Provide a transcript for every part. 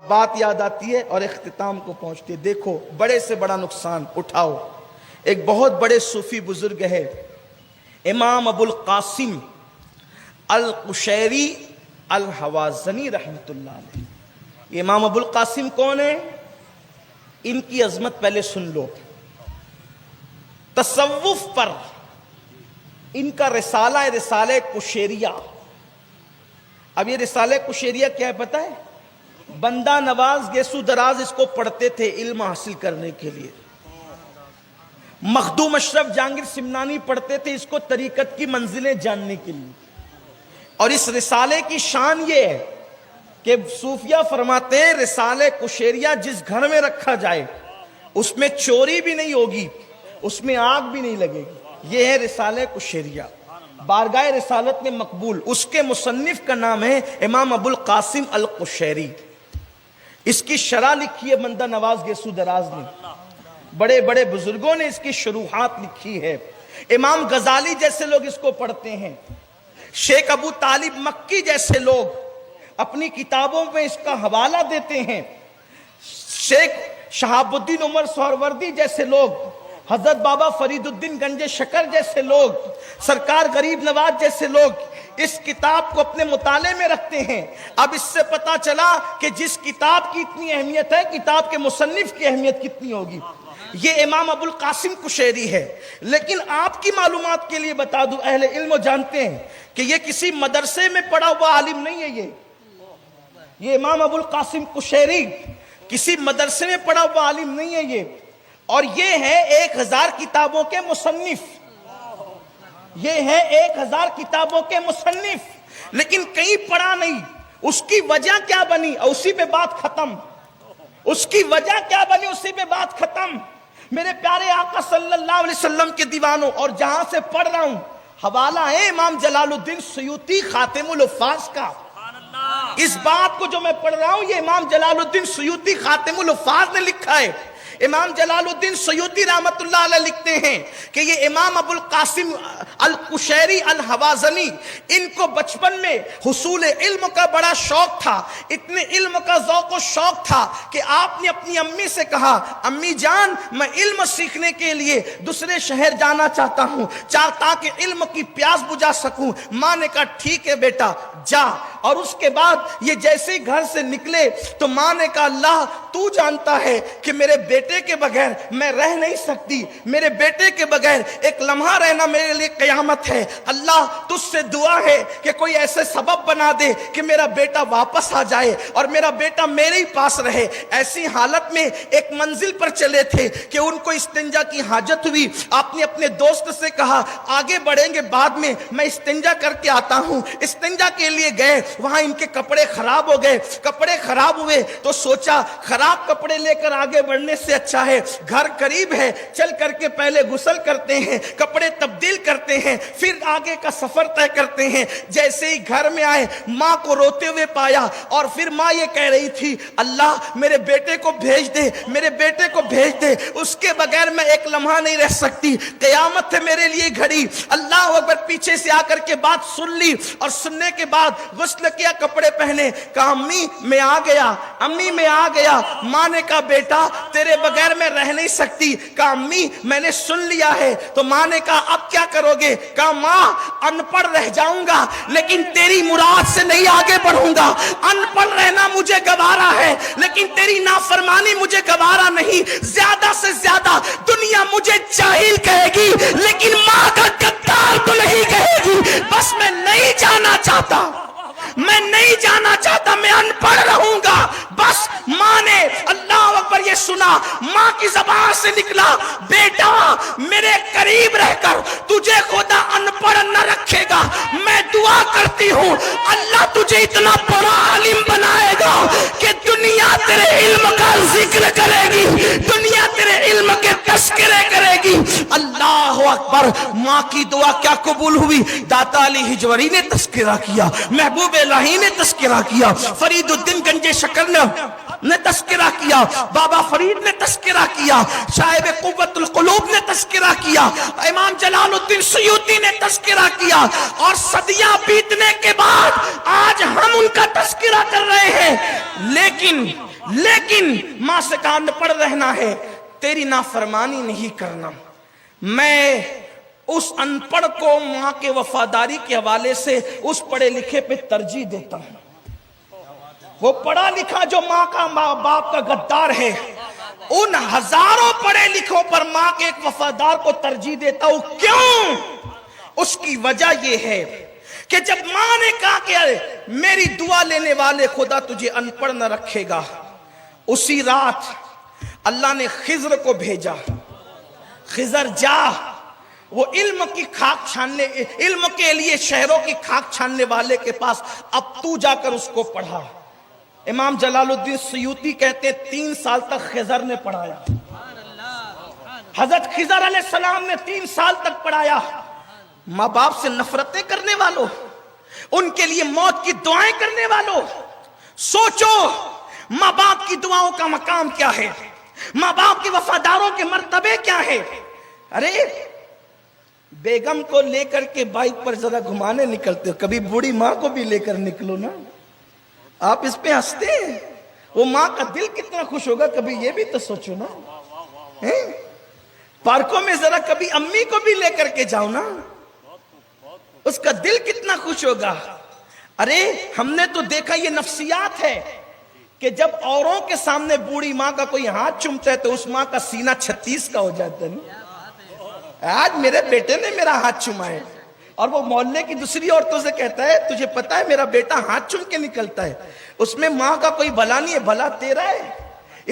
بات یاد آتی ہے اور اختتام کو پہنچتی ہے. دیکھو بڑے سے بڑا نقصان اٹھاؤ. ایک بہت بڑے صوفی بزرگ ہے امام ابو القاسم القشیری الحوازنی رحمۃ اللہ علیہ. یہ امام ابو القاسم کون ہے؟ ان کی عظمت پہلے سن لو. تصوف پر ان کا رسالہ ہے، رسالہ کشیریہ. اب یہ رسالہ کشیریہ کیا ہے پتہ ہے؟ بندہ نواز گیسو دراز اس کو پڑھتے تھے علم حاصل کرنے کے لیے. مخدوم اشرف جہانگیر سمنانی پڑھتے تھے اس کو طریقت کی منزلیں جاننے کے لیے. اور اس رسالے کی شان یہ ہے کہ صوفیہ فرماتے ہیں رسالہ کشیریہ جس گھر میں رکھا جائے اس میں چوری بھی نہیں ہوگی، اس میں آگ بھی نہیں لگے گی. یہ ہے رسالہ کشیریہ، بارگاہ رسالت میں مقبول. اس کے مصنف کا نام ہے امام ابو القاسم القشیری. اس کی شرح لکھی ہے بندہ نواز گیسو دراز نے، بڑے بڑے بزرگوں نے اس کی شروحات لکھی ہے. امام غزالی جیسے لوگ اس کو پڑھتے ہیں، شیخ ابو طالب مکی جیسے لوگ اپنی کتابوں میں اس کا حوالہ دیتے ہیں. شیخ شہاب الدین عمر سہروردی جیسے لوگ، حضرت بابا فرید الدین گنج شکر جیسے لوگ، سرکار غریب نواز جیسے لوگ اس کتاب کو اپنے مطالعے میں رکھتے ہیں. اب اس سے پتا چلا کہ جس کتاب کی اتنی اہمیت ہے کتاب کے مصنف کی اہمیت کتنی ہوگی. یہ امام ابو القاسم کشیری ہے. لیکن آپ کی معلومات کے لیے بتا دوں، اہل علم جانتے ہیں کہ یہ کسی مدرسے میں پڑھا ہوا عالم نہیں ہے. یہ امام ابو القاسم کشیری کسی مدرسے میں پڑھا ہوا عالم نہیں ہے یہ. اور یہ ہے 1000 کتابوں کے مصنف. یہ ہے 1000 کتابوں کے مصنف، لیکن کہیں پڑھا نہیں. اس کی وجہ کیا بنی؟ اسی پہ بات ختم. اس کی وجہ کیا بنی؟ اسی پہ بات ختم. میرے پیارے آقا صلی اللہ علیہ وسلم کے دیوانوں، اور جہاں سے پڑھ رہا ہوں حوالہ ہے امام جلال الدین سیوطی خاتم الحفاظ کا. اس بات کو جو میں پڑھ رہا ہوں یہ امام جلال الدین سیوطی خاتم الحفاظ نے لکھا ہے. امام جلال الدین سیوطی رحمت اللہ علیہ لکھتے ہیں کہ یہ امام ابو القاسم القشیری الحوازنی، ان کو بچپن میں حصول علم کا بڑا شوق تھا. اتنے علم کا ذوق و شوق تھا کہ آپ نے اپنی امی سے کہا امی جان میں علم سیکھنے کے لیے دوسرے شہر جانا چاہتا ہوں تاکہ علم کی پیاس بجھا سکوں. ماں نے کہا ٹھیک ہے بیٹا جا. اور اس کے بعد یہ جیسے ہی گھر سے نکلے تو ماں نے کہا اللہ تو جانتا ہے کہ میرے بیٹے کے بغیر میں رہ نہیں سکتی. میرے بیٹے کے بغیر ایک لمحہ رہنا میرے لیے قیامت ہے. اللہ تجھ سے دعا ہے کہ کوئی ایسے سبب بنا دے کہ میرا بیٹا واپس آ جائے اور میرا بیٹا میرے ہی پاس رہے. ایسی حالت میں ایک منزل پر چلے تھے کہ ان کو استنجا کی حاجت ہوئی. آپ نے اپنے دوست سے کہا آگے بڑھیں گے بعد میں استنجا کر کے آتا ہوں. استنجا کے لیے گئے، وہاں ان کے کپڑے خراب ہو گئے. کپڑے خراب ہوئے تو سوچا خراب کپڑے لے کر آگے بڑھنے سے اچھا ہے گھر قریب ہے، چل کر کے پہلے غسل کرتے ہیں، کپڑے تبدیل کرتے ہیں، پھر آگے کا سفر طے کرتے ہیں. جیسے ہی گھر میں آئے ماں کو روتے ہوئے پایا اور پھر ماں یہ کہہ رہی تھی اللہ میرے بیٹے کو بھیج دے، میرے بیٹے کو بھیج دے، اس کے بغیر میں ایک لمحہ نہیں رہ سکتی، قیامت ہے میرے لیے گھڑی. اللہ اکبر. پیچھے سے آ کر کے بات سن لی اور سننے کے بعد غسل کیا، کپڑے پہنے، کہا امی میں آ گیا، امی میں آ گیا. ماں نے کہا بیٹا تیرے بغیر میں رہ نہیں سکتی. کہا امی میں نے سن لیا ہے. تو ماں نے کہا اب کیا کرو گے؟ کہا ماں ان پڑھ رہ جاؤں گا لیکن تیری مراد سے نہیں آگے بڑھوں گا. ان پڑھ رہنا مجھے گوارا ہے لیکن تیری نافرمانی مجھے گوارا نہیں. زیادہ سے زیادہ دنیا مجھے جاہل کہے گی لیکن ماں کا غدار تو نہیں کہے گی. بس میں نہیں جانا چاہتا، میں نہیں جانا چاہتا، میں ان پڑھ رہوں گا. بس ماں نے اللہ اکبر یہ سنا، ماں کی زبان سے نکلا بیٹا میرے قریب رہ کر تجھے خدا ان پڑھ نہ رکھے گا. میں دعا کرتی ہوں اللہ تجھے اتنا بڑا عالم بنائے گا کہ دنیا تیرے علم کا ذکر کرے گی، دنیا تیرے علم کے تذکرے کرے گی. اللہ اکبر. ماں کی دعا کیا قبول ہوئی؟ داتا علی ہجوری نے تذکرہ کیا، محبوب الہی نے تذکرہ کیا، فرید الدین گنج شکر نے تذکرہ کیا، بابا فرید نے تذکرہ کیا، صاحب قوت القلوب نے تذکرہ کیا، امام جلال الدین سیوطی نے تذکرہ کیا. اور صدیاں بیتنے کے بعد آج ہم ان کا تذکرہ کر رہے ہیں. لیکن لیکن ماں سے کہا ان پڑھ رہنا ہے، تیری نافرمانی نہیں کرنا۔ میں اس ان پڑھ کو ماں کے وفاداری کے حوالے سے اس پڑھے لکھے پہ ترجیح دیتا ہوں۔ وہ پڑھا لکھا جو ماں باپ کا غدار ہے، ان ہزاروں پڑھے لکھوں پر ماں کے ایک وفادار کو ترجیح دیتا ہوں۔ کیوں؟ اس کی وجہ یہ ہے کہ جب ماں نے کہا کہ میری دعا لینے والے خدا تجھے ان پڑھ نہ رکھے گا، اسی رات اللہ نے خضر کو بھیجا، خضر جا وہ علم کی خاک چھاننے، علم کے لیے شہروں کی خاک چھاننے والے کے پاس، اب تو جا کر اس کو پڑھا۔ امام جلال الدین سیوطی کہتے 3 سال تک خضر نے پڑھایا، حضرت خضر علیہ السلام نے 3 سال تک پڑھایا۔ ماں باپ سے نفرتیں کرنے والوں، ان کے لیے موت کی دعائیں کرنے والوں، سوچو ماں باپ کی دعاؤں کا مقام کیا ہے، ماں باپ کے وفاداروں کے مرتبے کیا ہے۔ ارے بیگم کو لے کر کے بائک پر ذرا گھمانے نکلتے ہو، کبھی بوڑھی ماں کو بھی لے کر نکلو نا۔ آپ اس پہ ہنستے ہیں، وہ ماں کا دل کتنا خوش ہوگا، کبھی یہ بھی تو سوچو نا۔ پارکوں میں ذرا کبھی امی کو بھی لے کر کے جاؤ نا، اس کا دل کتنا خوش ہوگا۔ ارے ہم نے تو دیکھا یہ نفسیات ہے کہ جب اوروں کے سامنے بوڑھی ماں کا کوئی ہاتھ چومتا ہے تو اس ماں کا سینہ 36 کا ہو جاتا ہے نا۔ آج میرے بیٹے نے میرا ہاتھ چوما ہے، اور وہ محلے کی دوسری عورتوں سے کہتا ہے تجھے پتا ہے میرا بیٹا ہاتھ چوم کے نکلتا ہے، اس میں ماں کا کوئی بھلا نہیں ہے، بھلا تیرا ہے۔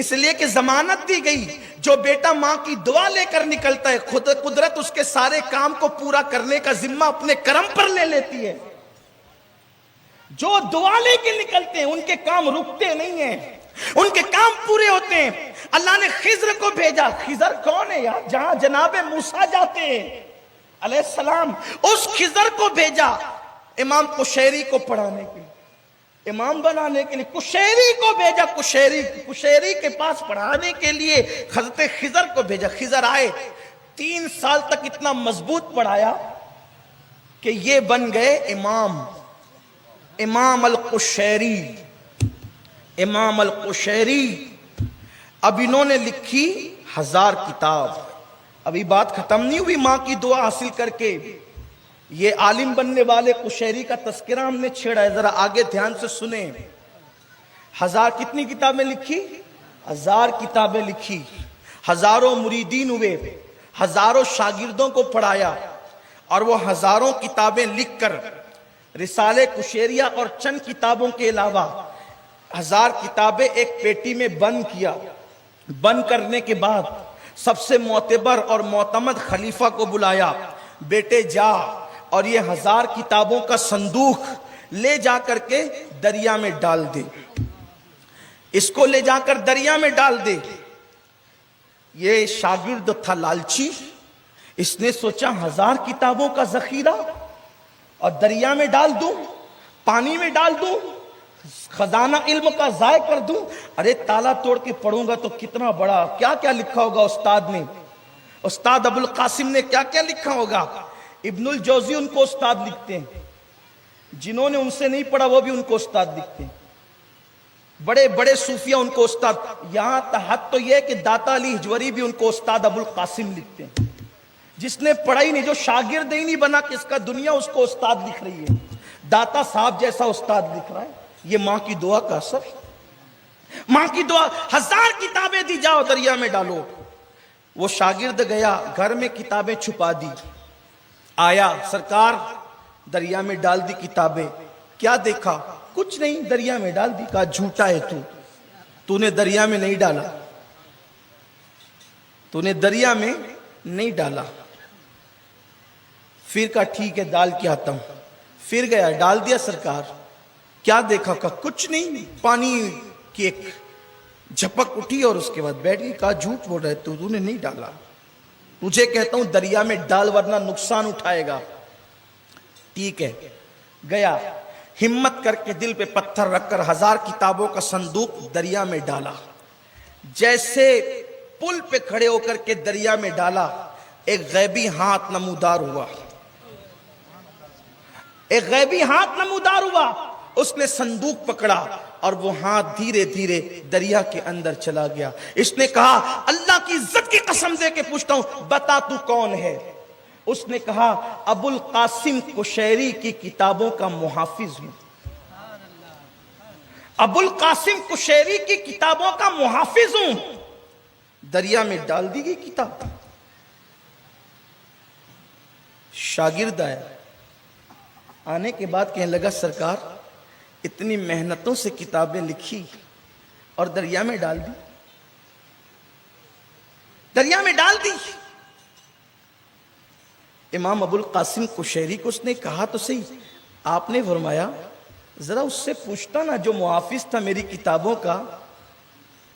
اس لیے کہ ضمانت دی گئی، جو بیٹا ماں کی دعا لے کر نکلتا ہے قدرت اس کے سارے کام کو پورا کرنے کا ذمہ اپنے کرم پر لے لیتی ہے۔ جو دعا لے کے نکلتے ہیں ان کے کام رکتے نہیں ہیں، ان کے کام پورے ہوتے ہیں۔ اللہ نے خضر کو بھیجا۔ خضر کون ہے یار؟ جہاں جناب موسیٰ جاتے ہیں علیہ السلام، اس خضر کو بھیجا امام قشیری کو پڑھانے کے لیے، امام بنانے کے لیے قشیری کو بھیجا، قشیری کے پاس پڑھانے کے لیے حضرت خضر کو بھیجا۔ خضر آئے، 3 سال تک اتنا مضبوط پڑھایا کہ یہ بن گئے امام القشیری۔ امام القشیری اب انہوں نے لکھی 1000 کتاب۔ ابھی بات ختم نہیں ہوئی، ماں کی دعا حاصل کر کے یہ عالم بننے والے قشیری کا تذکرہ ہم نے چھیڑا ہے، ذرا آگے دھیان سے سنیں۔ 1000 کتنی کتابیں لکھی؟ 1000 کتابیں لکھی، ہزاروں مریدین ہوئے، ہزاروں شاگردوں کو پڑھایا، اور وہ ہزاروں کتابیں لکھ کر رسالے قشیریہ اور چند کتابوں کے علاوہ 1000 کتابیں ایک پیٹی میں بند کیا۔ بند کرنے کے بعد سب سے معتبر اور معتمد خلیفہ کو بلایا، بیٹے جا اور یہ 1000 کتابوں کا صندوق لے جا کر کے دریا میں ڈال دے، اس کو لے جا کر دریا میں ڈال دے۔ یہ شاگرد تھا لالچی، اس نے سوچا 1000 کتابوں کا ذخیرہ اور دریا میں ڈال دوں، پانی میں ڈال دوں، خزانہ علم کا ضائع کر دوں۔ ارے تالا توڑ کے پڑھوں گا تو کتنا بڑا، کیا کیا لکھا ہوگا استاد نے، استاد ابو القاسم نے کیا کیا لکھا ہوگا۔ ابن الجوزی ان کو استاد لکھتے ہیں، جنہوں نے ان سے نہیں پڑھا وہ بھی ان کو استاد لکھتے ہیں، بڑے بڑے صوفیہ ان کو استاد، یہاں حد تو یہ کہ داتا علی ہجوری بھی ان کو استاد ابو القاسم لکھتے ہیں۔ جس نے پڑھا ہی نہیں، جو شاگرد ہی نہیں بنا کس کا دنیا اس کو استاد لکھ رہی ہے، داتا صاحب جیسا استاد لکھ رہا ہے۔ یہ ماں کی دعا کا اثر، ماں کی دعا۔ 1000 کتابیں دی، جاؤ دریا میں ڈالو۔ وہ شاگرد گیا، گھر میں کتابیں چھپا دی، آیا سرکار دریا میں ڈال دی کتابیں، کیا دیکھا؟ کچھ نہیں، دریا میں ڈال دی۔ کہا جھوٹا ہے تو نے دریا میں نہیں ڈالا، تو نے دریا میں نہیں ڈالا۔ پھر کہا ٹھیک ہے ڈال کے آتا ہوں، پھر گیا ڈال دیا۔ سرکار کیا دیکھا؟ کہا کچھ نہیں، پانی کی ایک جھپک اٹھی اور اس کے بعد بیٹھ گئی۔ کہا جھوٹ بول رہا ہے تو نے نہیں ڈالا، تجھے کہتا ہوں دریا میں ڈال ورنہ نقصان اٹھائے گا۔ ٹھیک ہے، گیا، ہمت کر کے دل پہ پتھر رکھ کر 1000 کتابوں کا صندوق دریا میں ڈالا۔ جیسے پل پہ کھڑے ہو کر کے دریا میں ڈالا، ایک غیبی ہاتھ نمودار ہوا، ایک غیبی ہاتھ نمودار ہوا۔ اس نے صندوق پکڑا اور وہ ہاتھ دھیرے دھیرے دریا کے اندر چلا گیا. اس نے کہا اللہ کی عزت کی قسم دے کے پوچھتا ہوں بتا تو کون ہے؟ اس نے کہا ابو القاسم قشیری کی کتابوں کا محافظ ہوں. ابو القاسم قشیری کی کتابوں کا محافظ ہوں. دریا میں ڈال دی گئی کتاب. شاگرد آیا, آنے کے بعد کہنے لگا سرکار اتنی محنتوں سے کتابیں لکھی اور دریا میں ڈال دی, دریا میں ڈال دی. امام ابو القاسم قشیری کو اس نے کہا تو صحیح, آپ نے فرمایا ذرا اس سے پوچھتا نا جو محافظ تھا میری کتابوں کا,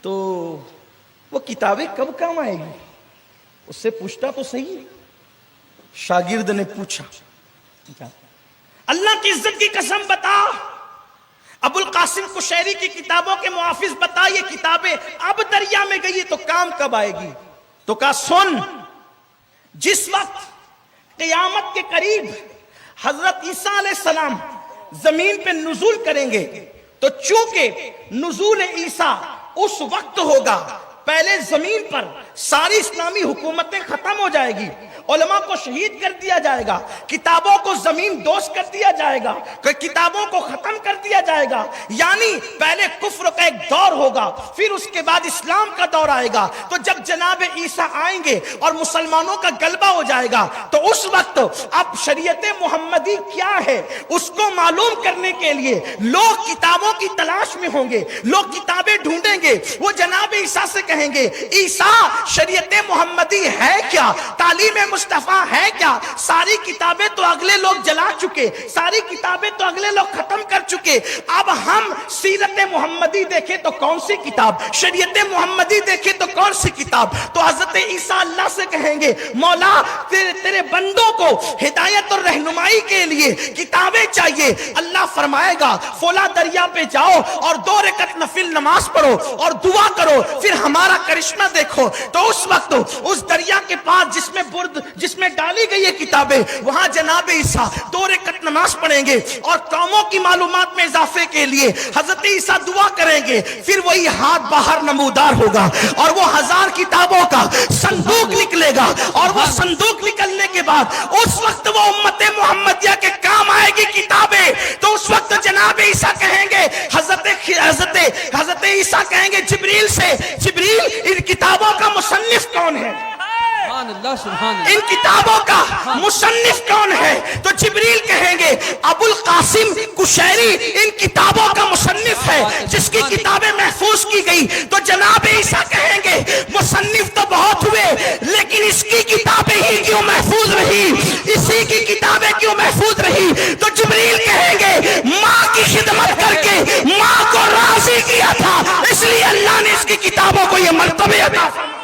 تو وہ کتابیں کب کام آئے گی, اس سے پوچھتا تو صحیح. شاگرد نے پوچھا اللہ کی عزت کی قسم بتا ابو القاسم قشیری کی کتابوں کے محافظ بتا یہ کتابیں اب دریا میں گئی تو کام کب آئے گی؟ تو کہا سن, جس وقت قیامت کے قریب حضرت عیسیٰ علیہ السلام زمین پہ نزول کریں گے تو چونکہ نزول عیسیٰ اس وقت ہوگا پہلے زمین پر ساری اسلامی حکومتیں ختم ہو جائے گی, علماء کو شہید کر دیا جائے گا, کتابوں کو زمین دوز کر دیا جائے گا, کتابوں کو ختم کر دیا جائے گا. یعنی پہلے کفر کا ایک دور ہوگا, پھر اس کے بعد اسلام کا دور آئے گا. تو جب جناب عیسیٰ آئیں گے اور مسلمانوں کا غلبہ ہو جائے گا تو اس وقت اب شریعت محمدی کیا ہے اس کو معلوم کرنے کے لیے لوگ کتابوں کی تلاش میں ہوں گے, لوگ کتابیں ڈھونڈیں گے. وہ جناب عیسیٰ سے کہیں گے عیسیٰ شریعت محمدی ہے کیا, تعلیم مصطفیٰ ہے کیا؟ ساری کتابیں تو اگلے لوگ جلا چکے, ساری کتابیں تو اگلے لوگ ختم کر چکے, اب ہم سیرت محمدی دیکھیں تو کون سی کتاب, شریعت محمدی دیکھیں تو کون سی کتاب؟ تو حضرت عیسیٰ اللہ سے کہیں گے مولا تیرے بندوں کو ہدایت اور رہنمائی کے لیے کتابیں چاہیے. اللہ فرمائے گا فولا دریا پہ جاؤ اور 2 رکعت نفل نماز پڑھو اور دعا کرو, پھر ہمارا کرشمہ دیکھو. تو اس وقت اس دریا کے پاس جس میں ڈالی گئی ہے کتابیں, وہاں جناب عیسیٰ 2 رکعت نماز پڑھیں گے اور قوموں کی معلومات میں اضافے کے لیے حضرت عیسیٰ دعا کریں گے. پھر وہی ہاتھ باہر نمودار ہوگا اور وہ 1000 کتابوں کا صندوق نکلے گا, اور وہ صندوق نکلنے کے بعد اس وقت وہ امت محمدیہ کے کام آئے گی کتابیں. تو اس وقت جناب عیسیٰ کہیں گے حضرت عیسیٰ کہیں گے جبریل سے, جبریل ان کتابوں کا مصنف کون ہے؟ ان کتابوں کا مصنف کون ہے؟ تو جبریل کہیں گے ابو القاسم قشیری ان کتابوں کا مصنف ہے جس کی کتابیں محفوظ کی گئی. تو جناب عیسیٰ کہیں گے مصنف تو بہت ہوئے لیکن اس کی کتابیں ہی کیوں محفوظ رہی, اسی کی کتابیں کیوں محفوظ رہی؟ تو جبریل کہیں گے ماں کی خدمت کر کے ماں کو راضی کیا تھا, اس لیے اللہ نے اس کی کتابوں کو یہ مرتبہ عطا فرمایا.